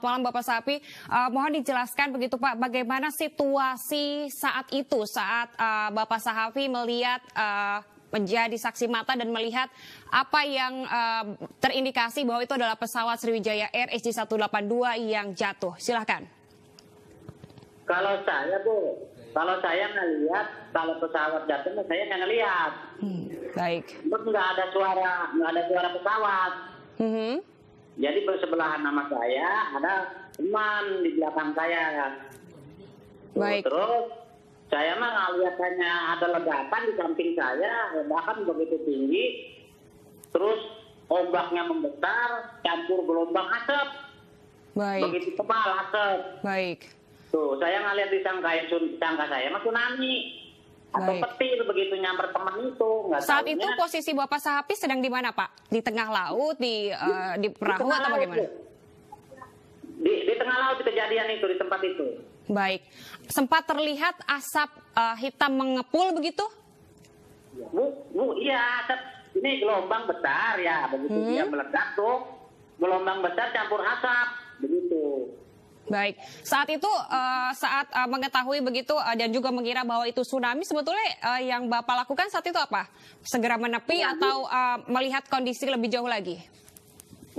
Malam Bapak Sapi, mohon dijelaskan begitu Pak, bagaimana situasi saat itu saat Bapak Sahafi melihat menjadi saksi mata dan melihat apa yang terindikasi bahwa itu adalah pesawat Sriwijaya Air SJ182 yang jatuh. Silahkan. Kalau saya ngelihat kalau pesawat jatuh, saya nggak ngelihat. Baik. Terus nggak ada suara pesawat. Jadi bersebelahan nama saya ada teman di belakang saya. Baik. Terus saya mah ngelihat hanya ada ledakan di samping saya, ledakan begitu tinggi. Terus ombaknya membesar, campur gelombang asap. Baik. Begitu tebal asap. Baik. Tuh, saya ngelihat di sangka saya mah tsunami. Atau petir begitu nyamper teman itu. Saat itu posisi Bapak Sahafi sedang di mana Pak? Di tengah laut, di perahu atau bagaimana? Di tengah laut kejadian itu, di tempat itu. Baik. Sempat terlihat asap hitam mengepul begitu? Iya, asap. Ini gelombang besar ya, begitu dia meledak tuh. Gelombang besar campur asap, begitu. Baik, saat itu saat mengetahui begitu dan juga mengira bahwa itu tsunami, sebetulnya yang Bapak lakukan saat itu apa? Segera menepi atau melihat kondisi lebih jauh lagi?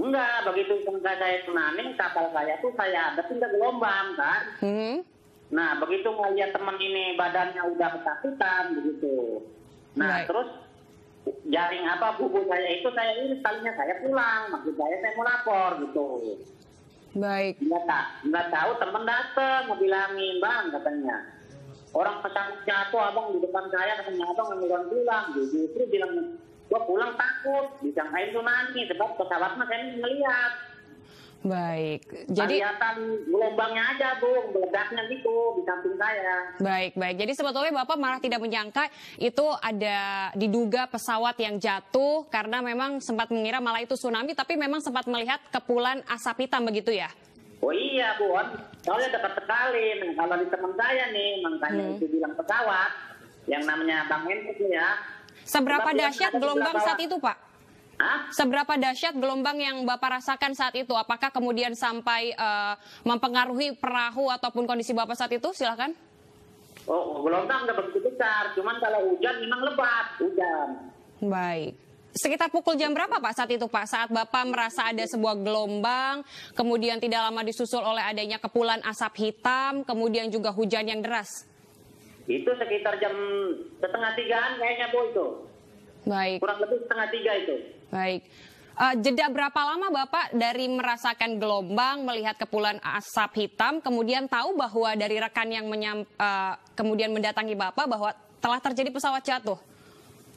Enggak, begitu saya tsunami, kapal saya tuh saya ada pindah gelombang kan. Nah, begitu ngeliat teman ini badannya udah ketakutan begitu. Nah, terus jaring buku saya itu talinya saya pulang, maksud saya mau lapor gitu. Baik. Nggak tahu teman datang mau bilangin, Bang, katanya orang pesawat jatuh abang di depan saya, katanya abang nggak pulang, justru bilang gua pulang takut disangkain tsunami sebab pesawatnya saya ngelihat. Baik, jadi kelihatan gelombangnya aja Bu, meledaknya gitu di samping saya. Baik. Jadi sebetulnya Bapak malah tidak menyangka itu ada diduga pesawat yang jatuh karena memang sempat mengira malah itu tsunami, tapi memang sempat melihat kepulan asap hitam begitu ya? Oh iya Bu, soalnya dekat sekali. Nah, kalau di teman saya nih, makanya itu bilang pesawat yang namanya Bang Hendrik ya. Seberapa dahsyat gelombang saat itu Pak? Seberapa dahsyat gelombang yang Bapak rasakan saat itu? Apakah kemudian sampai mempengaruhi perahu ataupun kondisi Bapak saat itu? Silakan. Oh, gelombang udah begitu besar. Cuman kalau hujan memang lebat, hujan. Baik. Sekitar pukul jam berapa Pak saat itu Pak? Saat Bapak merasa ada sebuah gelombang, kemudian tidak lama disusul oleh adanya kepulan asap hitam, kemudian juga hujan yang deras? Itu sekitar jam 2:30 kayaknya Bu itu. Baik. Kurang lebih 2:30 itu. Baik. Jeda berapa lama Bapak dari merasakan gelombang, melihat kepulan asap hitam, kemudian tahu bahwa dari rekan yang kemudian mendatangi Bapak bahwa telah terjadi pesawat jatuh?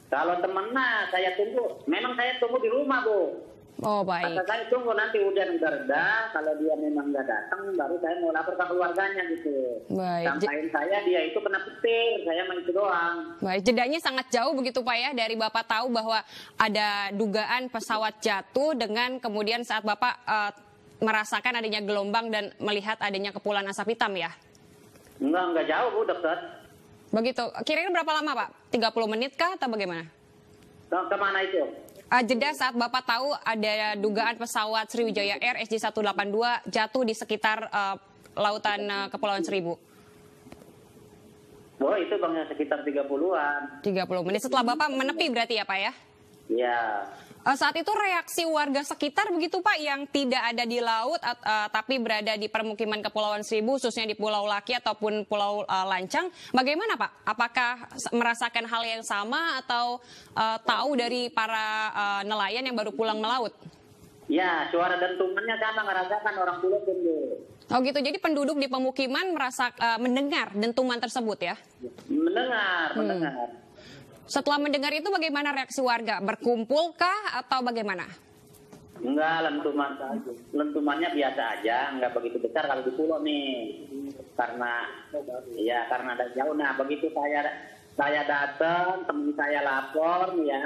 Kalau temennya saya tunggu, memang saya tunggu di rumah Bu. Oh baik. Kata saya tunggu nanti hujan reda, kalau dia memang nggak datang, baru saya mau lapor ke keluarganya gitu. Baik. Sampaikan saya dia itu kena petir, saya main itu doang. Baik, jedanya sangat jauh begitu Pak ya, dari Bapak tahu bahwa ada dugaan pesawat jatuh dengan kemudian saat Bapak merasakan adanya gelombang dan melihat adanya kepulan asap hitam ya? Enggak jauh Bu, dekat. Begitu, kira-kira berapa lama Pak? 30 menit kah atau bagaimana? Kemana itu? Jeda saat Bapak tahu ada dugaan pesawat Sriwijaya Air SJ182 jatuh di sekitar lautan Kepulauan Seribu. Oh itu Bang sekitar 30-an. 30 menit setelah Bapak menepi berarti ya Pak ya? Iya. Saat itu reaksi warga sekitar begitu Pak yang tidak ada di laut tapi berada di permukiman Kepulauan Seribu khususnya di Pulau Laki ataupun Pulau Lancang, bagaimana Pak? Apakah merasakan hal yang sama atau tahu dari para nelayan yang baru pulang melaut? Ya, suara dentumannya sama ngerasakan orang pulau pun. Oh gitu, jadi penduduk di pemukiman mendengar dentuman tersebut ya? Mendengar. Setelah mendengar itu bagaimana reaksi warga? Berkumpulkah atau bagaimana? Enggak, lentumannya biasa aja, enggak begitu besar kalau di pulau nih. Karena ada jauh. Nah, begitu saya datang, teman saya lapor ya.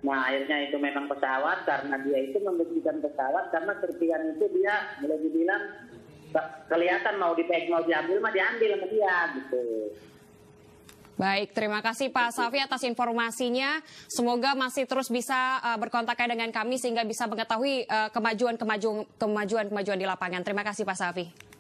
Nah, akhirnya itu memang pesawat karena dia itu membuktikan pesawat karena serpihan itu dia boleh dibilang kelihatan mau diambil mah diambil sama dia gitu. Baik, terima kasih Pak Safi atas informasinya. Semoga masih terus bisa berkontak dengan kami sehingga bisa mengetahui kemajuan di lapangan. Terima kasih Pak Safi.